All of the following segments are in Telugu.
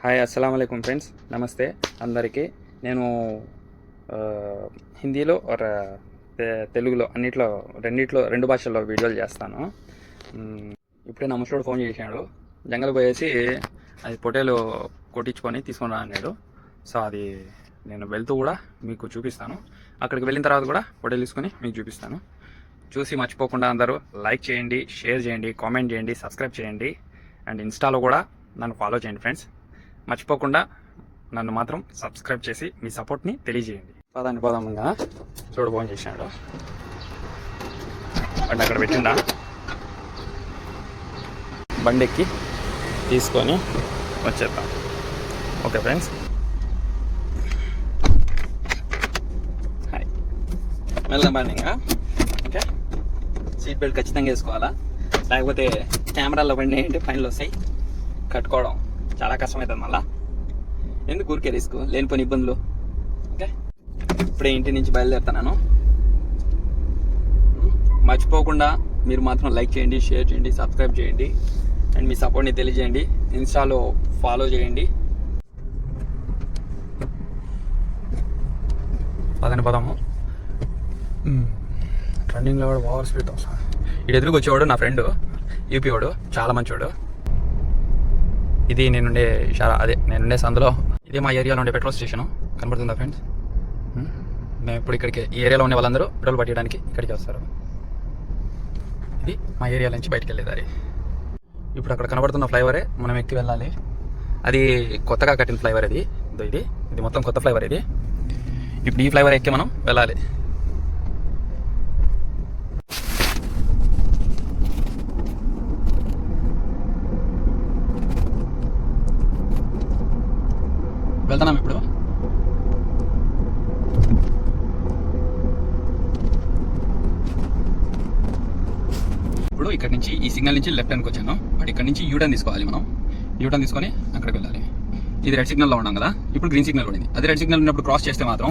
హాయ్ అస్సలం అయికం ఫ్రెండ్స్, నమస్తే అందరికీ. నేను హిందీలో తెలుగులో రెండు భాషల్లో వీడియోలు చేస్తాను. ఇప్పుడే నా ముసలోడు ఫోన్ చేశాడు, జంగల్ పోయేసి అది పొటేలు కొట్టించుకొని తీసుకొని రా అన్నాడు. సో అది నేను వెళ్తూ కూడా మీకు చూపిస్తాను. అక్కడికి వెళ్ళిన తర్వాత కూడా పొటేలు తీసుకొని మీకు చూపిస్తాను. చూసి మర్చిపోకుండా అందరూ లైక్ చేయండి, షేర్ చేయండి, కామెంట్ చేయండి, సబ్స్క్రైబ్ చేయండి. అండ్ ఇన్స్టాలో కూడా నన్ను ఫాలో చేయండి ఫ్రెండ్స్. మర్చిపోకుండా నన్ను మాత్రం సబ్స్క్రైబ్ చేసి మీ సపోర్ట్ని తెలియజేయండి. పోదామంగా చూడు ఫోన్ చేసినాడు, బండి అక్కడ పెట్టిండా, బండి ఎక్కి తీసుకొని వచ్చేద్దాం. ఓకే ఫ్రెండ్స్, హాయ్, వెళ్దాం బండి. ఇంకా ఓకే, సీట్ బెల్ట్ ఖచ్చితంగా వేసుకోవాలా, లేకపోతే కెమెరాలో బండి ఏంటి ఫైన్లు వస్తాయి, కట్టుకోవడం చాలా కష్టమవుతుంది. మళ్ళీ ఎందుకు ఊరికే రిస్క్, లేనిపోని ఇబ్బందులు. ఓకే, ఇప్పుడే ఇంటి నుంచి బయలుదేరుతున్నాను. మర్చిపోకుండా మీరు మాత్రం లైక్ చేయండి, షేర్ చేయండి, సబ్స్క్రైబ్ చేయండి అండ్ మీ సపోర్ట్ని తెలియజేయండి. ఇన్స్టాలో ఫాలో చేయండి. పోదాము. రన్నింగ్లో కూడా ఓవర్ స్పీడ్ వస్తాను. ఇటు ఎదురుకు వచ్చేవాడు నా ఫ్రెండ్, యూపీ వాడు, చాలా మంచివాడు. ఇది నేనుండే నేనుండే సందులో, ఇదే మా ఏరియాలో ఉండే పెట్రోల్ స్టేషను. కనబడుతుందా ఫ్రెండ్స్? మేము ఇప్పుడు ఇక్కడికి, ఈ ఏరియాలో ఉండే వాళ్ళందరూ పెట్రోల్ పట్టడానికి ఇక్కడికి వస్తారు. ఇది మా ఏరియా నుంచి బయటికి వెళ్ళేదారి. ఇప్పుడు అక్కడ కనబడుతున్న ఫ్లైఓవరే మనం ఎక్కి వెళ్ళాలి. అది కొత్తగా కట్టిన ఫ్లైఓవర్. ఇది మొత్తం కొత్త ఫ్లైఓవర్. ఇప్పుడు ఈ ఫ్లైఓవర్ ఎక్కి మనం వెళ్ళాలి. వెళ్తున్నాం ఇప్పుడు. ఇక్కడ నుంచి ఈ సిగ్నల్ నుంచి లెఫ్ట్ హ్యాండ్కి వచ్చాను, బట్ ఇక్కడ నుంచి యూటర్న్ తీసుకోవాలి. మనం యూటర్న్ తీసుకొని అక్కడికి వెళ్ళాలి. ఇది రెడ్ సిగ్నల్లో ఉన్నాం కదా, ఇప్పుడు గ్రీన్ సిగ్నల్ పడింది. అది రెడ్ సిగ్నల్ ఉన్నప్పుడు క్రాస్ చేస్తే మాత్రం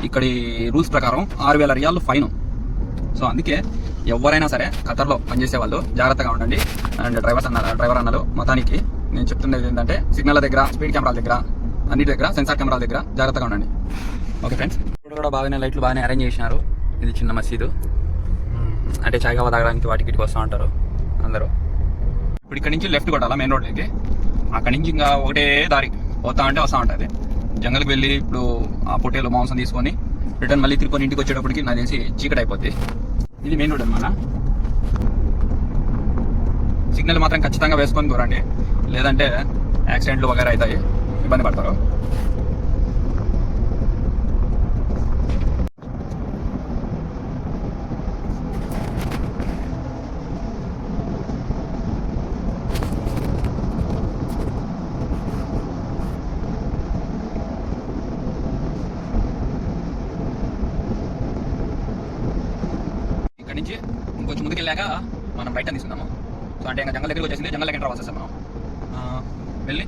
ఇక్కడి రూల్స్ ప్రకారం 6,000 రియాలు ఫైన్. సో అందుకే ఎవరైనా సరే ఖతర్లో పనిచేసే వాళ్ళు జాగ్రత్తగా ఉండండి. అండ్ డ్రైవర్ అన్నలు మొత్తానికి నేను చెప్తున్నది ఏంటంటే, సిగ్నల్ దగ్గర, స్పీడ్ కెమెరాల దగ్గర, అన్నిటి దగ్గర, సెన్సార్ కెమెరాల దగ్గర జాగ్రత్తగా ఉండండి. ఓకే ఫ్రెండ్స్, ఇప్పుడు కూడా బాగానే లైట్లు బాగానే అరేంజ్ చేసినారు. ఇది చిన్న మసీదు, అంటే చాయ్ కావా తాగడానికి వాటికి ఇటుకు వస్తూ ఉంటారు అందరూ. ఇప్పుడు ఇక్కడ నుంచి లెఫ్ట్ కొట్టాలా మెయిన్ రోడ్లోకి. అక్కడి నుంచి ఇంకా ఒకటే దారి వస్తూ ఉంటుంది. జంగల్కి వెళ్ళి ఇప్పుడు ఆ పొట్టేలు మాంసం తీసుకొని రిటర్న్ మళ్ళీ తిరుకొని ఇంటికి వచ్చేటప్పటికి నాకు తెలిసి చీకటి అయిపోద్ది. ఇది మెయిన్ రోడ్ అన్నమాట. సిగ్నల్ మాత్రం ఖచ్చితంగా వేసుకొని దూరండి, లేదంటే యాక్సిడెంట్లు వగైరా అవుతాయి, ఇబ్బంది పడతారు. ఇక్కడ నుంచి ఇంకొంచెం ముందుకు వెళ్ళాక మనం బయట తీసుకుందాము. సో అంటే ఇంకా జంగల్ దగ్గరికి వచ్చేసింది, జంగల్కి ఎంటర్ అవ్వాల్సి మనం వెళ్ళి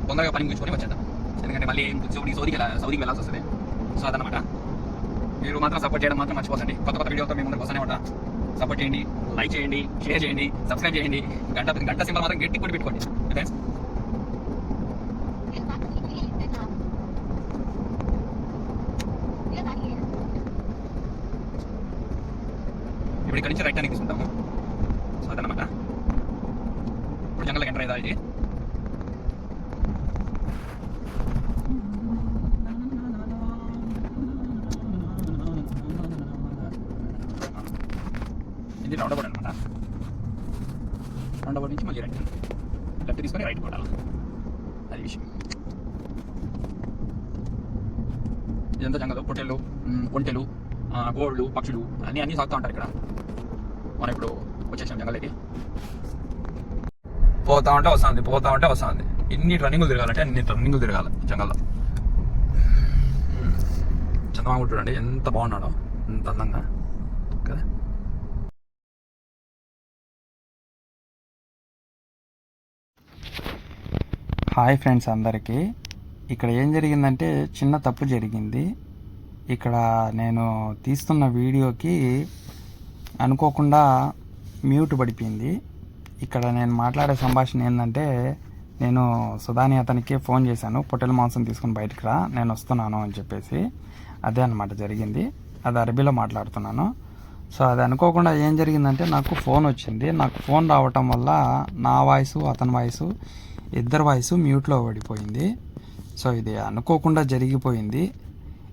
తొందరగా పని ముగించుకొని వచ్చేద్దాం. ఎందుకంటే మళ్ళీ సౌదీకి వెళ్ళాల్సి వస్తుంది. సో అదనమాట. మీరు మాత్రం సపోర్ట్ చేయడం మాత్రం మర్చిపోకండి. కొత్త వీడియోతో మేము ముందుకు వస్తూనే ఉంటాం. సపోర్ట్ చేయండి, లైక్ చేయండి, షేర్ చేయండి, సబ్స్క్రైబ్ చేయండి. గంట సింబల్ మాత్రం గట్టి కొట్టి పెట్టుకోండి ఫ్రెండ్స్. ఇప్పుడు ఇక్కడ నుంచి రైట్ హ్యాండ్కి తీసుకుంటాము. సో అదనమాట. ఇప్పుడు జంగల్కి ఎంటర్ అయ్యేదా ఇది. ఇది రౌండ్ అబౌట్ అనమాట. రౌండ్ అబౌట్ నుంచి మళ్ళీ లెఫ్ట్ తీసుకొని రైట్ కొట్టాలి. అది విషయం. ఇదంతా జంగలు, పొట్టెలు, కొంటెలు, గోళ్ళు, పక్షులు అన్నీ సాగుతూ ఉంటారు ఇక్కడ. మనం ఇప్పుడు వచ్చేసాం జంగల్కి. పోతా ఉంటే వస్తుంది. ఎన్ని రన్నింగులు తిరగాలంటే అన్ని రన్నింగులు తిరగాలి జంగల్లో. చంద్రబాబు చూడండి ఎంత బాగున్నాడో, ఎంత అందంగా కదా. హాయ్ ఫ్రెండ్స్ అందరికీ. ఇక్కడ ఏం జరిగిందంటే చిన్న తప్పు జరిగింది. ఇక్కడ నేను తీస్తున్న వీడియోకి అనుకోకుండా మ్యూట్ పడిపోయింది. ఇక్కడ నేను మాట్లాడే సంభాషణ ఏంటంటే, నేను సుధాని అతనికి ఫోన్ చేశాను, పొట్టెల మాంసం తీసుకుని బయటికి రా, నేను వస్తున్నాను అని చెప్పేసి. అదే అనమాట జరిగింది. అది అరబీలో మాట్లాడుతున్నాను. సో అది అనుకోకుండా ఏం జరిగిందంటే నాకు ఫోన్ వచ్చింది. నాకు ఫోన్ రావటం వల్ల నా వాయిసు అతని వాయిసు ఇద్దరు వాయిసు మ్యూట్లో పడిపోయింది. సో ఇది అనుకోకుండా జరిగిపోయింది.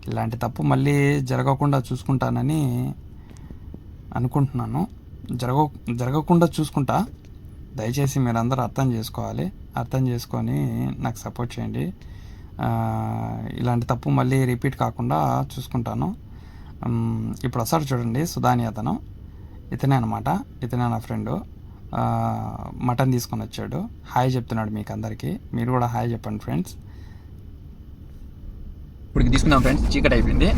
ఇలాంటి తప్పు మళ్ళీ జరగకుండా చూసుకుంటానని అనుకుంటున్నాను. జరగకుండా చూసుకుంటా. దయచేసి మీరందరూ అర్థం చేసుకోవాలి. అర్థం చేసుకొని నాకు సపోర్ట్ చేయండి. ఇలాంటి తప్పు మళ్ళీ రిపీట్ కాకుండా చూసుకుంటాను. ఇప్పుడు వస్తాడు చూడండి సుధాని అతను, ఇతనే అనమాట. ఇతనే నా ఫ్రెండు. మటన్ తీసుకొని వచ్చాడు. హాయ్ చెప్తున్నాడు మీకు అందరికీ. మీరు కూడా హాయ్ చెప్పండి ఫ్రెండ్స్. ఇప్పుడు తీసుకుందాం ఫ్రెండ్స్, చీకటి అయిపోయింది.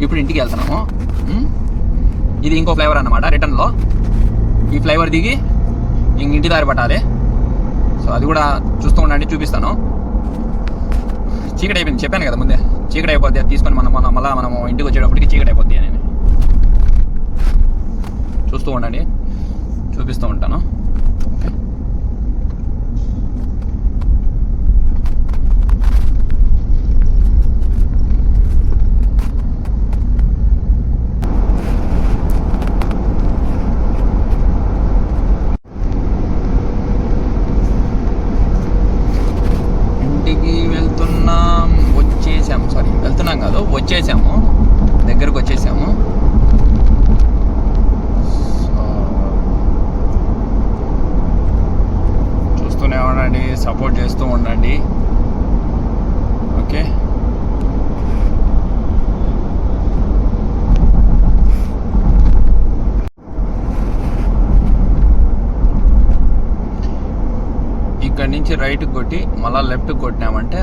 ఇప్పుడు ఇంటికి వెళ్తున్నాము. ఇది ఇంకో ఫ్లైఓవర్ అన్నమాట. రిటర్న్లో ఈ ఫ్లైఓవర్ దిగి ఇంటి దారి పట్టాలి. సో అది కూడా చూస్తూ ఉండండి, చూపిస్తాను. చీకటి అయిపోయింది, చెప్పాను కదా ముందే. చీకటి అయిపోద్ది, అది తీసుకొని మళ్ళీ మనము ఇంటికి వచ్చేటప్పటికి చీకటి అయిపోద్ది అని చూస్తూ ఉండండి, చూపిస్తూ ఉంటాను. వచ్చేసాము, దగ్గరకు వచ్చేసాము. చూస్తూనే ఉండండి, సపోర్ట్ చేస్తూ ఉండండి. ఓకే, ఇక్కడి నుంచి రైట్ కొట్టి మళ్ళీ లెఫ్ట్ కొట్టినామంటే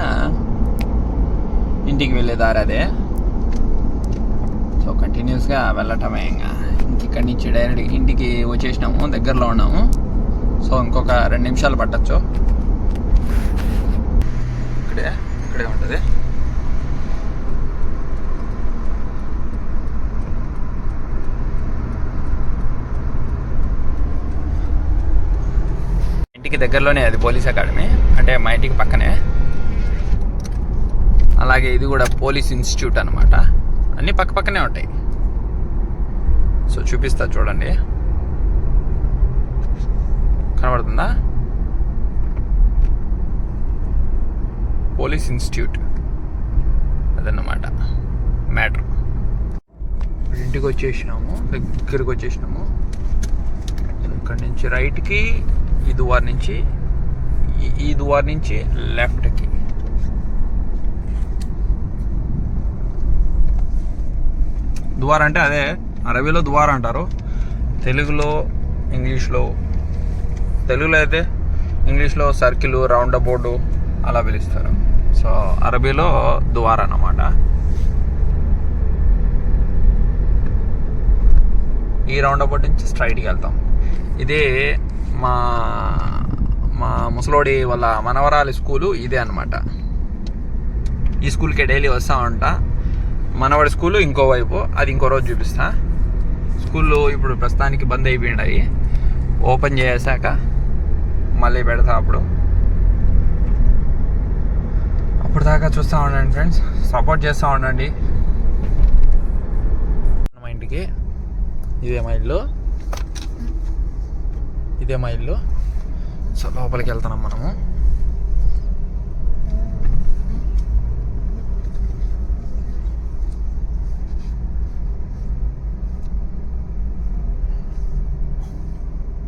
ఇంటికి వెళ్ళే దారి అదే. సో కంటిన్యూస్గా వెళ్ళటమే. ఇంకా ఇక్కడి నుంచి డైరెక్ట్ ఇంటికి వచ్చేసినాము, దగ్గరలో ఉన్నాము. సో ఇంకొక 2 నిమిషాలు పట్టచ్చు. ఇక్కడే ఉంటుంది. ఇంటికి దగ్గరలోనే అది పోలీస్ అకాడమీ, అంటే మా ఇంటికి పక్కనే. అలాగే ఇది కూడా పోలీస్ ఇన్స్టిట్యూట్ అనమాట. అన్నీ పక్కనే ఉంటాయి. సో చూపిస్తా చూడండి, కనబడుతుందా? పోలీస్ ఇన్స్టిట్యూట్ అదన్నమాట మ్యాటర్. ఇంటికి వచ్చేసినాము, దగ్గరికి వచ్చేసినాము. ఇక్కడి నుంచి రైట్కి, ఈ దువార్ నుంచి లెఫ్ట్కి. దువార్ అంటే అదే, అరబీలో దువార్ అంటారు, తెలుగులో అయితే ఇంగ్లీష్లో సర్కిల్, రౌండ్ అబౌట్ అలా పిలుస్తారు. సో అరబీలో దువార్ అన్నమాట. ఈ రౌండ్ అబౌట్ నుంచి స్ట్రైట్కి వెళ్తాం. ఇదే మా ముసలోడి వాళ్ళ మనవరాలి స్కూలు ఇదే అనమాట. ఈ స్కూల్కి డైలీ వస్తూ ఉంటా. మనవాడి స్కూలు ఇంకోవైపు, అది ఇంకో రోజు చూపిస్తా. స్కూల్లో ఇప్పుడు ప్రస్తుతానికి బంద్ అయిపోయినాయి. ఓపెన్ చేసాక మళ్ళీ పెడతా. అప్పుడు దాకా చూస్తూ ఉండండి ఫ్రెండ్స్, సపోర్ట్ చేస్తూ ఉండండి. మా ఇంటికి ఇదే మా ఇల్లు. సో లోపలికి వెళ్తున్నాం మనము.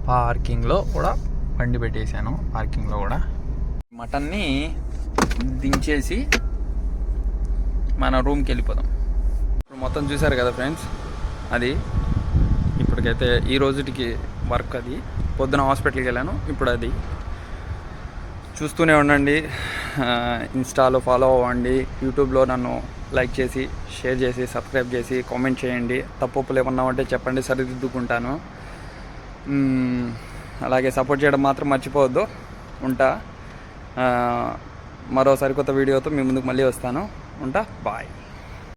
పార్కింగ్లో కూడా బండి పెట్టేశాను. పార్కింగ్లో కూడా మటన్ని దించేసి మన రూమ్కి వెళ్ళిపోదాం. ఇప్పుడు మొత్తం చూసారు కదా ఫ్రెండ్స్, అది ఇప్పటికైతే ఈ రోజుకి వర్క్. అది పొద్దున హాస్పిటల్కి వెళ్ళాను, ఇప్పుడు అది చూస్తూనే ఉండండి. ఇన్స్టాలో ఫాలో అవ్వండి, యూట్యూబ్లో నన్ను లైక్ చేసి, షేర్ చేసి, సబ్స్క్రైబ్ చేసి, కామెంట్ చేయండి. తప్పులు ఏమన్నా ఉంటే చెప్పండి, సరిదిద్దుకుంటాను. అలాగే సపోర్ట్ చేయడం మాత్రం మర్చిపోవద్దు. ఉంటా. మరో సరికొత్త వీడియోతో మీ ముందుకు మళ్ళీ వస్తాను. ఉంటా. బాయ్.